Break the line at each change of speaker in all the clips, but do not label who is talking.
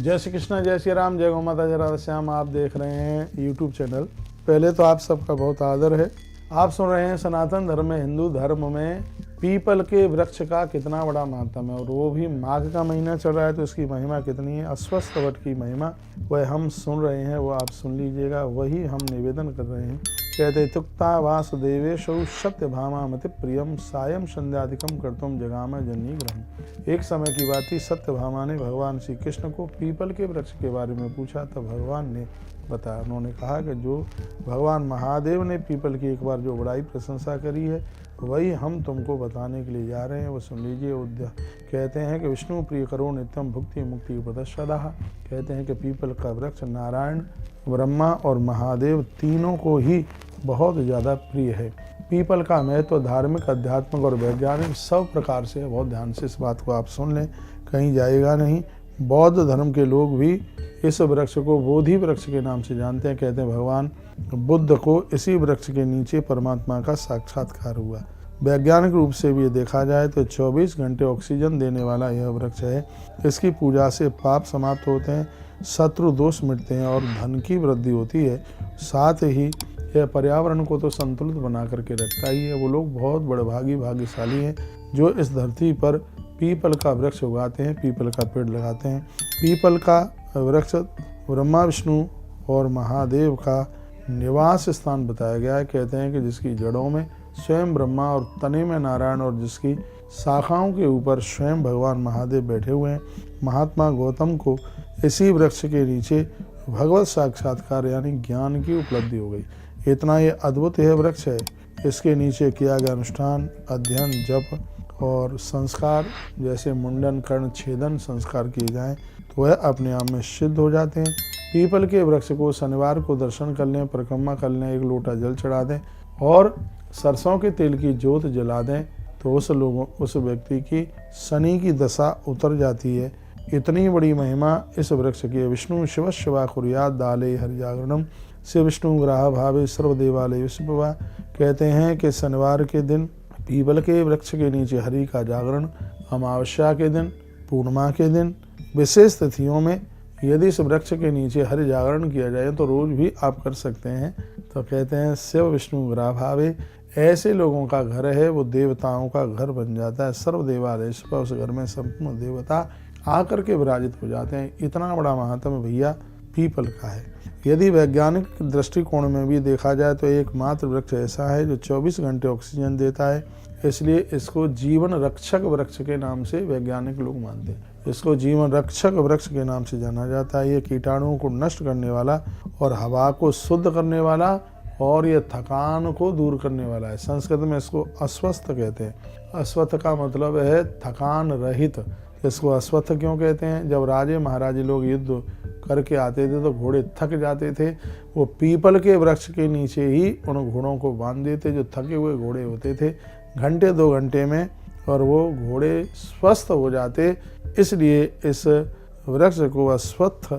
जय श्री कृष्णा, जय श्री राम, जय गौ माता, जय राधा श्याम। आप देख रहे हैं यूट्यूब चैनल। पहले तो आप सबका बहुत आदर है। आप सुन रहे हैं सनातन धर्म में, हिंदू धर्म में पीपल के वृक्ष का कितना बड़ा महत्व है, और वो भी माघ का महीना चल रहा है तो इसकी महिमा कितनी है। अस्वस्थ वट की महिमा वह हम सुन रहे हैं, वो आप सुन लीजिएगा, वही हम निवेदन कर रहे हैं। कहते तुक्ता वासुदेवेशौ सत्य भामा मति प्रियम सायं संध्यादिकम कर्तुम जगाम जननी ग्रहण। एक समय की बात थी, सत्यभामा ने भगवान श्री कृष्ण को पीपल के वृक्ष के बारे में पूछा, तो भगवान ने बताया। उन्होंने कहा कि जो भगवान महादेव ने पीपल की एक बार जो बड़ाई प्रशंसा करी है, वही हम तुमको बताने के लिए जा रहे हैं, वो सुन लीजिए। कहते हैं कि विष्णु प्रिय करो नित्यम भुक्ति मुक्ति प्रदर्शदा। कहते हैं कि पीपल का वृक्ष नारायण, ब्रह्मा और महादेव तीनों को ही बहुत ज़्यादा प्रिय है। पीपल का महत्व धार्मिक, आध्यात्मिक और वैज्ञानिक सब प्रकार से है। बहुत ध्यान से इस बात को आप सुन लें, कहीं जाएगा नहीं। बौद्ध धर्म के लोग भी इस वृक्ष को बोधि वृक्ष के नाम से जानते हैं। कहते हैं भगवान बुद्ध को इसी वृक्ष के नीचे परमात्मा का साक्षात्कार हुआ। वैज्ञानिक रूप से भी देखा जाए तो 24 घंटे ऑक्सीजन देने वाला यह वृक्ष है। इसकी पूजा से पाप समाप्त होते हैं, शत्रु दोष मिटते हैं और धन की वृद्धि होती है। साथ ही यह पर्यावरण को तो संतुलित बना करके रखता ही है। वो लोग बहुत बड़े भाग्यशाली हैं जो इस धरती पर पीपल का वृक्ष उगाते हैं, पीपल का पेड़ लगाते हैं। पीपल का वृक्ष ब्रह्मा विष्णु और महादेव का निवास स्थान बताया गया है। कहते हैं कि जिसकी जड़ों में स्वयं ब्रह्मा और तने में नारायण और जिसकी शाखाओं के ऊपर स्वयं भगवान महादेव बैठे हुए हैं। महात्मा गौतम को इसी वृक्ष के नीचे भगवत साक्षात्कार यानी ज्ञान की उपलब्धि हो गई। इतना ये अद्भुत यह वृक्ष है। इसके नीचे किया गया अनुष्ठान, अध्ययन, जप और संस्कार जैसे मुंडन, कर्ण छेदन संस्कार किए जाएं तो वह अपने आप में सिद्ध हो जाते हैं। पीपल के वृक्ष को शनिवार को दर्शन कर लें, परिक्रमा कर लें, 1 लोटा जल चढ़ा दें और सरसों के तेल की जोत जला दें तो उस व्यक्ति की शनि की दशा उतर जाती है। इतनी बड़ी महिमा इस वृक्ष की। विष्णु शिव शिवा कुर्यात दाले हरि जागरणम से विष्णु ग्राह भावे सर्वदेवालय विश्वभा। कहते हैं कि शनिवार के दिन पीपल के वृक्ष के नीचे हरि का जागरण, अमावस्या के दिन, पूर्णिमा के दिन, विशेष तिथियों में यदि इस वृक्ष के नीचे हरि जागरण किया जाए तो रोज भी आप कर सकते हैं। तो कहते हैं शिव विष्णु ग्राह भावे, ऐसे लोगों का घर है वो देवताओं का घर बन जाता है। सर्वदेवालय विश्वभा, उस घर में संपूर्ण देवता आकर के विराजित हो जाते हैं। इतना बड़ा महात्म भैया पीपल का है। यदि वैज्ञानिक दृष्टिकोण में भी देखा जाए तो एकमात्र वृक्ष ऐसा है जो 24 घंटे ऑक्सीजन देता है, इसलिए इसको जीवन रक्षक वृक्ष के नाम से वैज्ञानिक लोग मानते हैं। इसको जीवन रक्षक वृक्ष के नाम से जाना जाता है। ये कीटाणुओं को नष्ट करने वाला और हवा को शुद्ध करने वाला और ये थकान को दूर करने वाला है। संस्कृत में इसको अस्वस्थ कहते हैं। अस्वस्थ का मतलब है थकान रहित। इसको अस्वस्थ क्यों कहते हैं? जब राजे महाराजे लोग युद्ध करके आते थे तो घोड़े थक जाते थे, वो पीपल के वृक्ष के नीचे ही उन घोड़ों को बांध देते। जो थके हुए घोड़े होते थे, घंटे 2 घंटे में और वो घोड़े स्वस्थ हो जाते। इसलिए इस वृक्ष को अस्वस्थ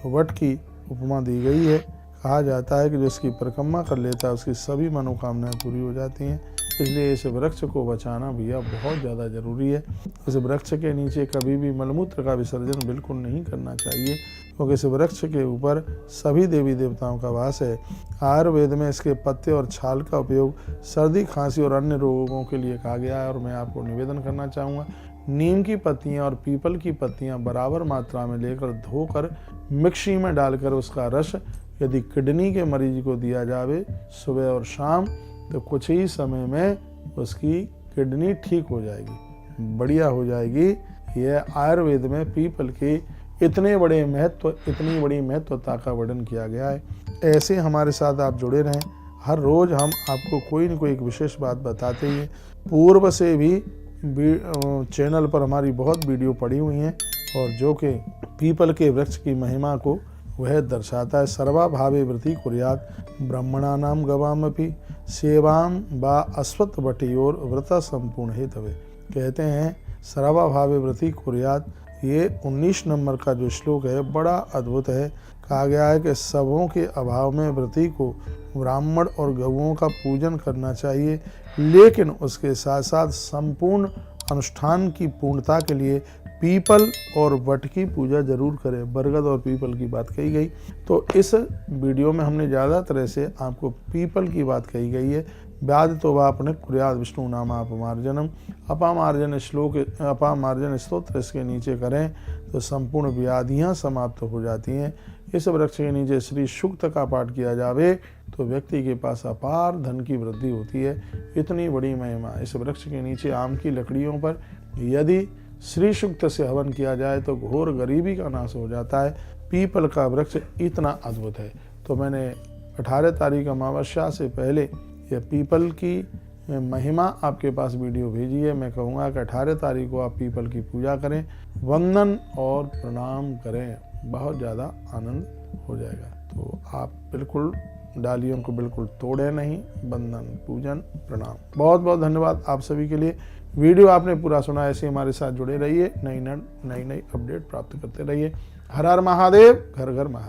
वट की उपमा दी गई है। कहा जाता है कि जो इसकी परिक्रमा कर लेता है उसकी सभी मनोकामनाएं पूरी हो जाती हैं। इसलिए इस वृक्ष को बचाना भैया बहुत ज़्यादा ज़रूरी है। इस वृक्ष के नीचे कभी भी मलमूत्र का विसर्जन बिल्कुल नहीं करना चाहिए, क्योंकि इस वृक्ष के ऊपर सभी देवी देवताओं का वास है। आयुर्वेद में इसके पत्ते और छाल का उपयोग सर्दी, खांसी और अन्य रोगों के लिए कहा गया है। और मैं आपको निवेदन करना चाहूँगा, नीम की पत्तियाँ और पीपल की पत्तियाँ बराबर मात्रा में लेकर धोकर मिक्सी में डालकर उसका रस यदि किडनी के मरीज को दिया जावे सुबह और शाम तो कुछ ही समय में उसकी किडनी ठीक हो जाएगी, बढ़िया हो जाएगी। यह आयुर्वेद में पीपल की इतनी बड़ी महत्वता का वर्णन किया गया है। ऐसे हमारे साथ आप जुड़े रहें। हर रोज हम आपको कोई न कोई एक विशेष बात बताते ही हैं। पूर्व से भी चैनल पर हमारी बहुत वीडियो पड़ी हुई हैं और जो कि पीपल के वृक्ष की महिमा को वह दर्शाता है। सर्वा भावे वृत्ति कुर्यात ब्रह्मणानाम गवामपि सेवाम बा अश्वत्थ वटियोर व्रता संपूर्ण हेतवे। कहते हैं सर्वा भावे वृत्ति कुर्यात, ये 19 नंबर का जो श्लोक है बड़ा अद्भुत है। कहा गया है कि सबों के अभाव में व्रती को ब्राह्मण और गौओं का पूजन करना चाहिए, लेकिन उसके साथ साथ संपूर्ण अनुष्ठान की पूर्णता के लिए पीपल और वट की पूजा जरूर करें। बरगद और पीपल की बात कही गई, तो इस वीडियो में हमने ज़्यादा तरह से आपको पीपल की बात कही गई है। व्याध तो वापने कुर्याद विष्णु नामा अपमार्जनम, अपामार्जन स्तोत्र इसके नीचे करें तो संपूर्ण व्याधियां समाप्त हो जाती हैं। इस वृक्ष के नीचे श्री सूक्त का पाठ किया जावे तो व्यक्ति के पास अपार धन की वृद्धि होती है। इतनी बड़ी महिमा इस वृक्ष के नीचे आम की लकड़ियों पर यदि श्री सूक्त से हवन किया जाए तो घोर गरीबी का नाश हो जाता है। पीपल का वृक्ष इतना अद्भुत है। तो मैंने 18 तारीख अमावस्या से पहले यह पीपल की महिमा आपके पास वीडियो भेजी है। मैं कहूँगा कि 18 तारीख को आप पीपल की पूजा करें, वंदन और प्रणाम करें, बहुत ज़्यादा आनंद हो जाएगा। तो आप बिल्कुल डालियों को बिल्कुल तोड़े नहीं, वंदन पूजन प्रणाम। बहुत बहुत धन्यवाद आप सभी के लिए। वीडियो आपने पूरा सुना, ऐसे हमारे साथ जुड़े रहिए, नई नई अपडेट प्राप्त करते रहिए। हर हर महादेव, घर घर महादेव।